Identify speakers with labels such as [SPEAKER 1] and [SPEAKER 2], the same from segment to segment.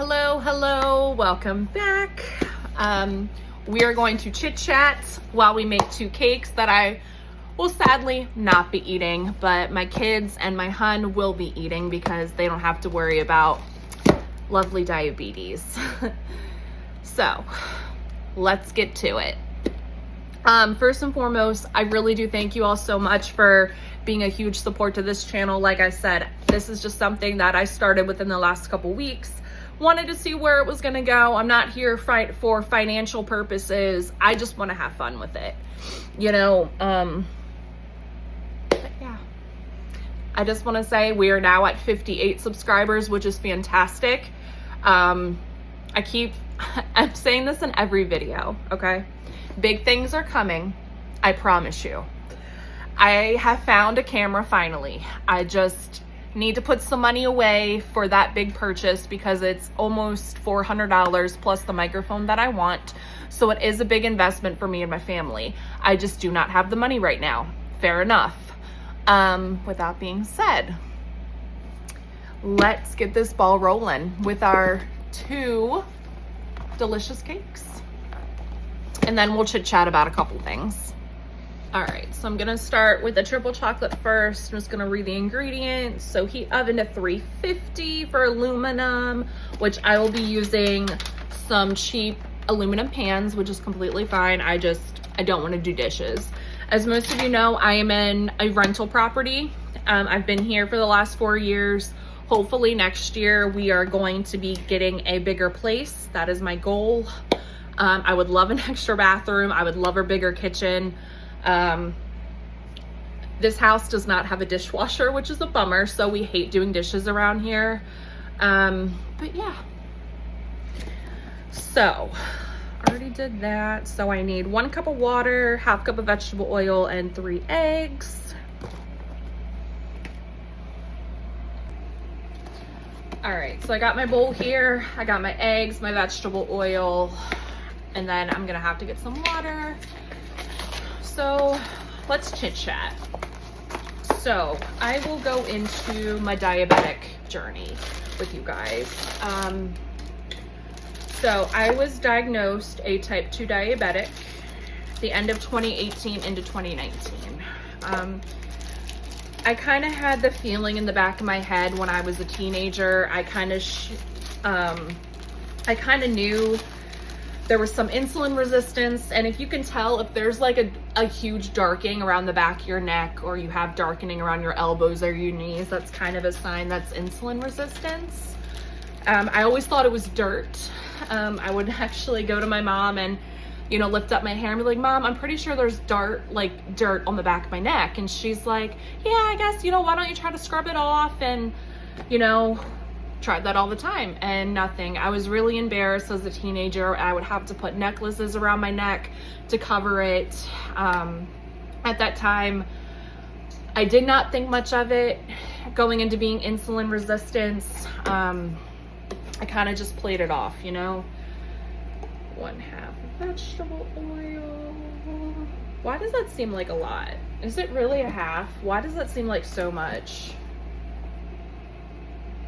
[SPEAKER 1] Hello, welcome back. We are going to chit chat while we make 2 cakes that I will sadly not be eating, but my kids and my hun will be eating because they don't have to worry about lovely diabetes. So let's get to it. First and foremost, I really do thank you all so much for being a huge support to this channel. Like I said, this is just something that I started within the last couple weeks. Wanted to see where it was gonna go. I'm not here for financial purposes. I just want to have fun with it, you know. But yeah, I just want to say we are now at 58 subscribers, which is fantastic. I'm saying this in every video, okay? Big things are coming, I promise you. I have found a camera finally. I just need to put some money away for that big purchase because it's almost $400 plus the microphone that I want. So it is a big investment for me and my family. I just do not have the money right now. Fair enough. With that being said, let's get this ball rolling with our 2 delicious cakes. And then we'll chit chat about a couple things. All right, so I'm gonna start with the triple chocolate first. I'm just gonna read the ingredients. So heat oven to 350 for aluminum, which I will be using some cheap aluminum pans, which is completely fine. I don't wanna do dishes. As most of you know, I am in a rental property. I've been here for the last 4 years. Hopefully next year we are going to be getting a bigger place. That is my goal. I would love an extra bathroom. I would love a bigger kitchen. This house does not have a dishwasher, which is a bummer, so we hate doing dishes around here. But yeah. So, already did that. So I need 1 cup of water, 1/2 cup of vegetable oil, and 3 eggs. All right, so I got my bowl here. I got my eggs, my vegetable oil, and then I'm gonna have to get some water. So let's chit chat. So I will go into my diabetic journey with you guys. So I was diagnosed a type 2 diabetic the end of 2018 into 2019. I kind of had the feeling in the back of my head when I was a teenager. I kind of knew there was some insulin resistance, and if you can tell, if there's like a huge darkening around the back of your neck, or you have darkening around your elbows or your knees, that's kind of a sign that's insulin resistance. I always thought it was dirt. I would actually go to my mom and, you know, lift up my hair and be like, Mom, I'm pretty sure there's dirt on the back of my neck. And she's like, yeah, I guess, you know, why don't you try to scrub it off? And, you know, tried that all the time and nothing. I was really embarrassed as a teenager. I would have to put necklaces around my neck to cover it. At that time, I did not think much of it going into being insulin resistant. I kind of just played it off, you know. 1/2 vegetable oil. Why does that seem like a lot? Is it really a 1/2? Why does that seem like so much?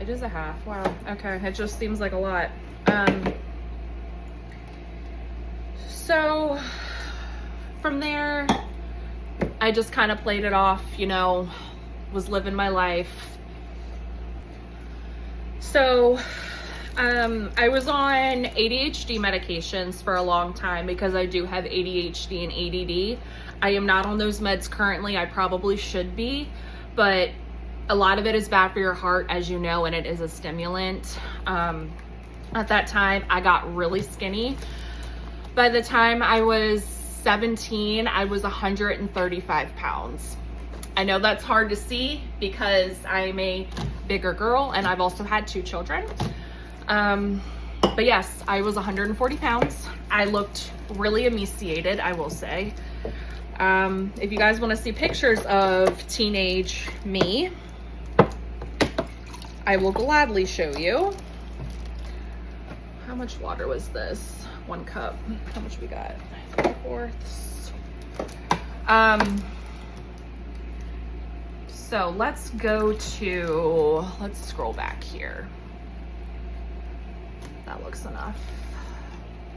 [SPEAKER 1] It is a 1/2. Wow. Okay. It just seems like a lot. So from there, I just kind of played it off, you know, was living my life. So I was on ADHD medications for a long time because I do have ADHD and ADD. I am not on those meds currently. I probably should be, but a lot of it is bad for your heart, as you know, and it is a stimulant. At that time, I got really skinny. By the time I was 17, I was 135 pounds. I know that's hard to see because I'm a bigger girl and I've also had 2 children. But yes, I was 140 pounds. I looked really emaciated, I will say. If you guys want to see pictures of teenage me, I will gladly show you. How much water was this? 1 cup. How much we got? 3/4. So let's scroll back here. that looks enough.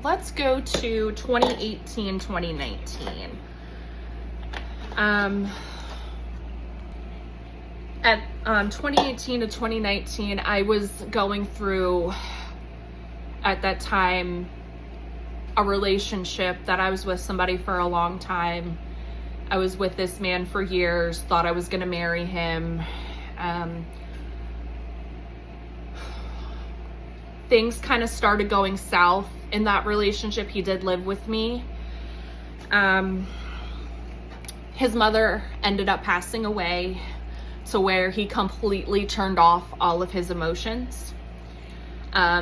[SPEAKER 1] Let's go to 2018, 2019. At 2018 to 2019, I was going through, at that time, a relationship that I was with somebody for a long time. I was with this man for years, thought I was gonna marry him. Things kind of started going south in that relationship. He did live with me. His mother ended up passing away, to where he completely turned off all of his emotions.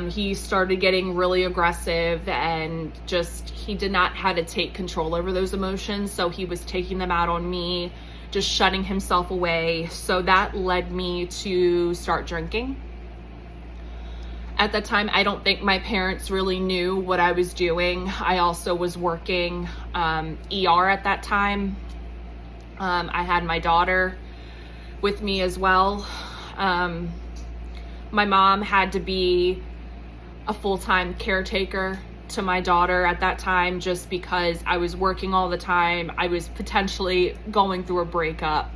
[SPEAKER 1] He started getting really aggressive, and just, he did not how to take control over those emotions. So he was taking them out on me, just shutting himself away. So that led me to start drinking. At that time, I don't think my parents really knew what I was doing. I also was working ER at that time. I had my daughter with me as well. My mom had to be a full-time caretaker to my daughter at that time, just because I was working all the time. I was potentially going through a breakup.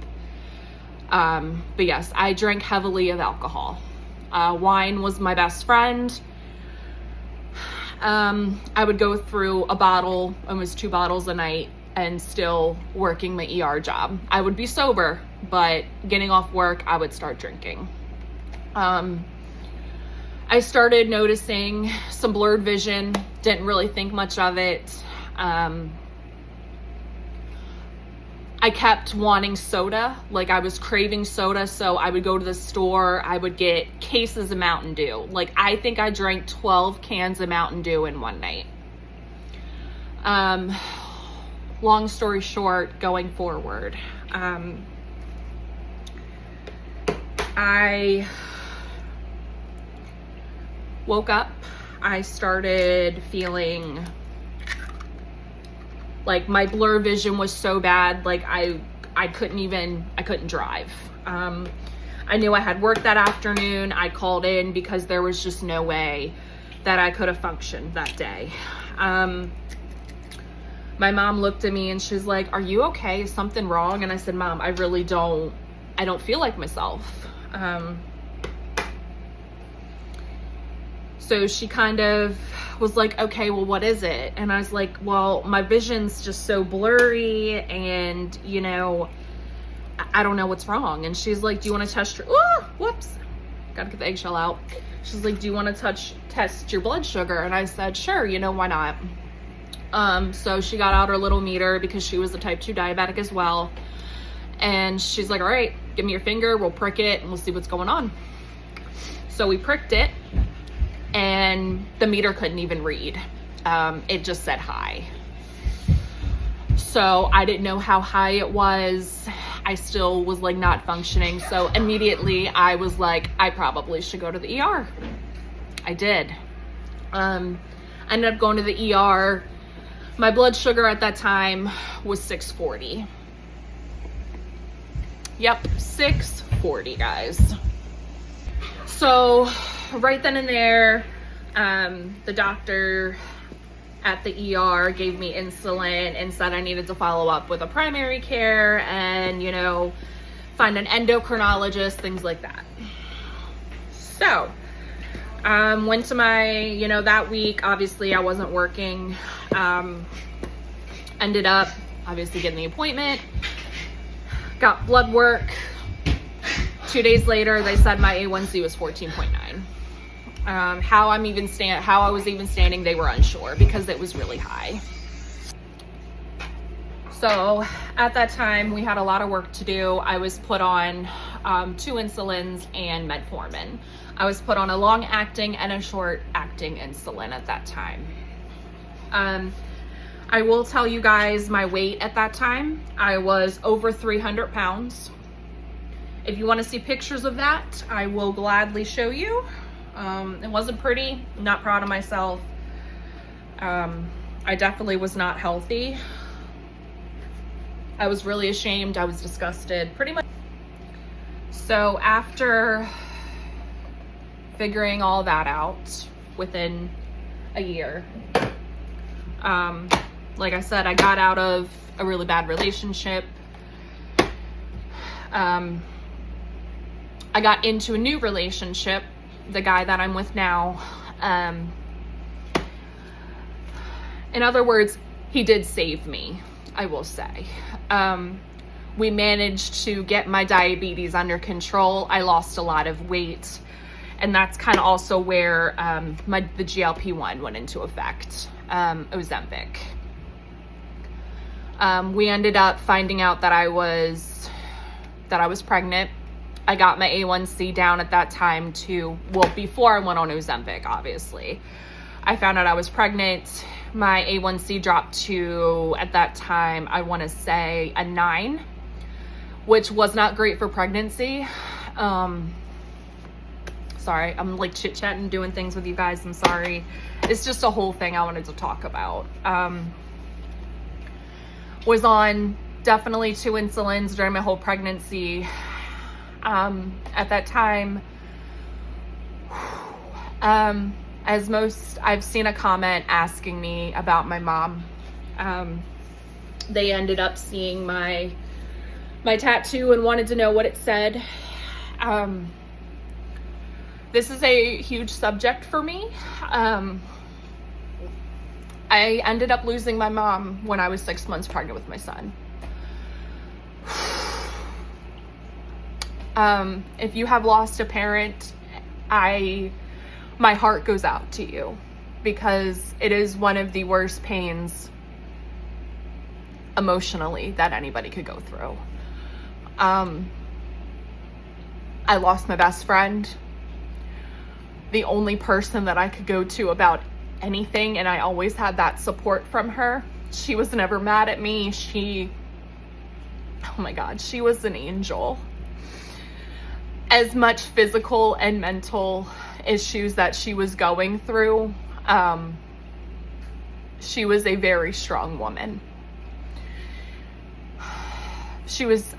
[SPEAKER 1] But yes, I drank heavily of alcohol. Wine was my best friend. I would go through a bottle, almost 2 bottles a night, and still working my ER job. I would be sober, but getting off work, I would start drinking. I started noticing some blurred vision, didn't really think much of it. I kept wanting soda, like I was craving soda, so I would go to the store, I would get cases of Mountain Dew. Like, I think I drank 12 cans of Mountain Dew in one night. Long story short, going forward, I woke up, I started feeling like my blur vision was so bad, like I couldn't drive. I knew I had work that afternoon. I called in because there was just no way that I could have functioned that day. My mom looked at me and she's like, "Are you okay? Is something wrong?" And I said, "Mom, I really don't feel like myself." So she kind of was like, "Okay, well, what is it?" And I was like, "Well, my vision's just so blurry, and, you know, I don't know what's wrong." And she's like, "Do you want to test your," whoops, gotta get the eggshell out. She's like, "Do you want to test your blood sugar?" And I said, "Sure, you know, why not?" So she got out her little meter, because she was a type 2 diabetic as well. And she's like, "All right, give me your finger, we'll prick it, and we'll see what's going on." So we pricked it, and the meter couldn't even read. It just said high. So I didn't know how high it was. I still was like not functioning. So immediately I was like, I probably should go to the ER. I did. I ended up going to the ER. My blood sugar at that time was 640. Yep, 640, guys. So right then and there, the doctor at the ER gave me insulin and said I needed to follow up with a primary care and, you know, find an endocrinologist, things like that. So, went to my, you know, that week, obviously I wasn't working. Ended up obviously getting the appointment, got blood work. 2 days later, they said my A1C was 14.9. How I was even standing, they were unsure because it was really high. So at that time, we had a lot of work to do. I was put on 2 insulins and metformin. I was put on a long-acting and a short-acting insulin at that time. I will tell you guys my weight at that time. I was over 300 pounds. If you want to see pictures of that, I will gladly show you. It wasn't pretty. I'm not proud of myself. I definitely was not healthy. I was really ashamed. I was disgusted, pretty much. So after figuring all that out, within a year. Like I said, I got out of a really bad relationship. I got into a new relationship, the guy that I'm with now. In other words, he did save me, I will say. We managed to get my diabetes under control. I lost a lot of weight. And that's kind of also where the GLP-1 went into effect, Ozempic. We ended up finding out that I was pregnant. I got my A1C down at that time to, well, before I went on Ozempic, obviously. I found out I was pregnant. My A1C dropped to, at that time, I want to say a 9, which was not great for pregnancy. Sorry, I'm like chit-chatting, doing things with you guys. I'm sorry. It's just a whole thing I wanted to talk about. Was on definitely 2 insulins during my whole pregnancy. At that time, as most, I've seen a comment asking me about my mom. They ended up seeing my tattoo and wanted to know what it said. This is a huge subject for me. I ended up losing my mom when I was 6 months pregnant with my son. If you have lost a parent, my heart goes out to you, because it is one of the worst pains emotionally that anybody could go through. I lost my best friend, the only person that I could go to about anything, and I always had that support from her. She was never mad at me. Oh my God, she was an angel. As much physical and mental issues that she was going through, she was a very strong woman.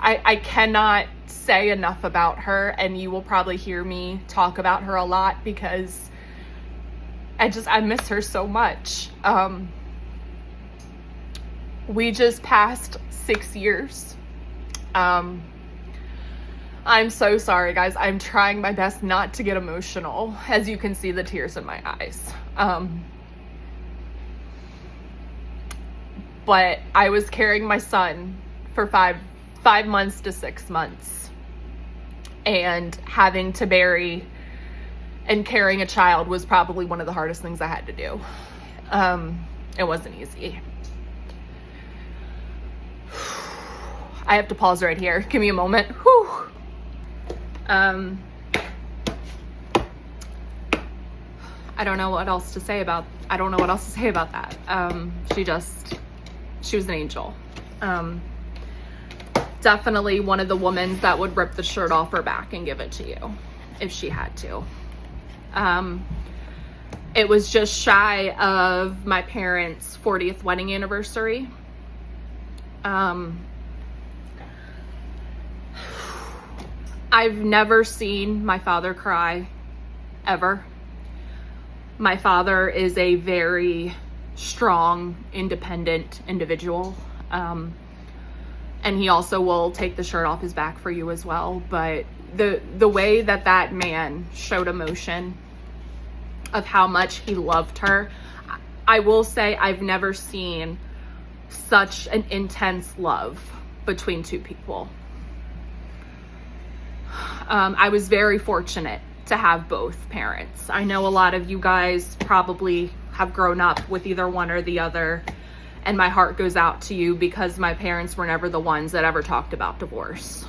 [SPEAKER 1] I cannot say enough about her, and you will probably hear me talk about her a lot because I miss her so much. We just passed 6 years. I'm so sorry, guys. I'm trying my best not to get emotional. As you can see, the tears in my eyes. But I was carrying my son for 5 months to 6 months. And having to bury and carrying a child was probably one of the hardest things I had to do. It wasn't easy. I have to pause right here. Give me a moment. Whew. I don't know what else to say about that. She was an angel. Definitely one of the women that would rip the shirt off her back and give it to you if she had to. It was just shy of my parents' 40th wedding anniversary. I've never seen my father cry, ever. My father is a very strong, independent individual. And he also will take the shirt off his back for you as well. But the way that man showed emotion of how much he loved her, I will say I've never seen such an intense love between 2 people. I was very fortunate to have both parents. I know a lot of you guys probably have grown up with either one or the other, and my heart goes out to you because my parents were never the ones that ever talked about divorce.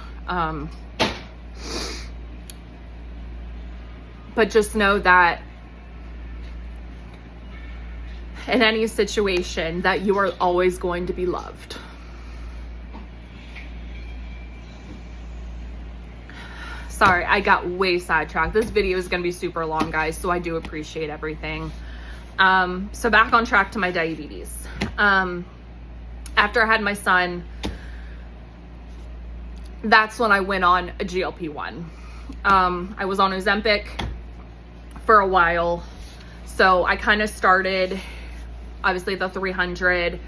[SPEAKER 1] But just know that in any situation that you are always going to be loved. Sorry, I got way sidetracked. This video is going to be super long, guys, so I do appreciate everything. So back on track to my diabetes. After I had my son, that's when I went on a GLP-1. I was on Ozempic for a while, So I kind of started, obviously, the 300.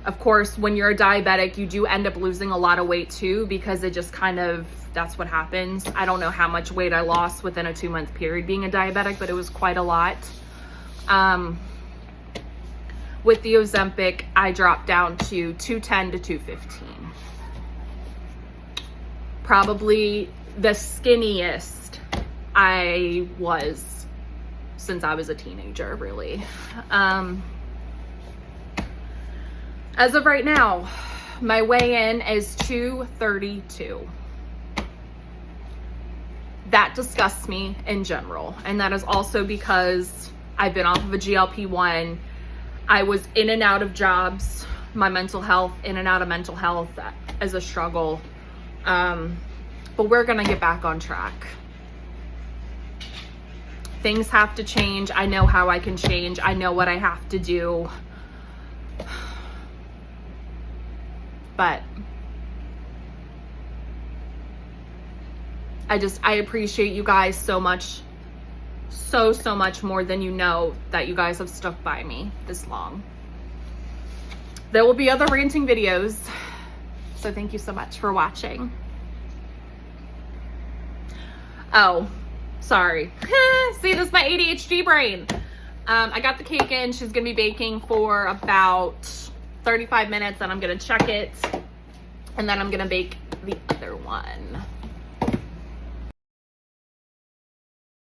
[SPEAKER 1] Of course, when you're a diabetic, you do end up losing a lot of weight too, because it just kind of, that's what happens. I don't know how much weight I lost within a 2-month period being a diabetic, but it was quite a lot. With the Ozempic, I dropped down to 210 to 215. Probably the skinniest I was since I was a teenager, really. As of right now, my weigh-in is 232. That disgusts me in general. And that is also because I've been off of a GLP-1. I was in and out of jobs. My mental health, in and out of mental health is a struggle. But we're gonna get back on track. Things have to change. I know how I can change. I know what I have to do. But I appreciate you guys so much. So much more than you know, that you guys have stuck by me this long. There will be other ranting videos. So thank you so much for watching. Oh, sorry. See, this is my ADHD brain. I got the cake in. She's gonna be baking for about 35 minutes, and I'm gonna check it, and then I'm gonna bake the other one.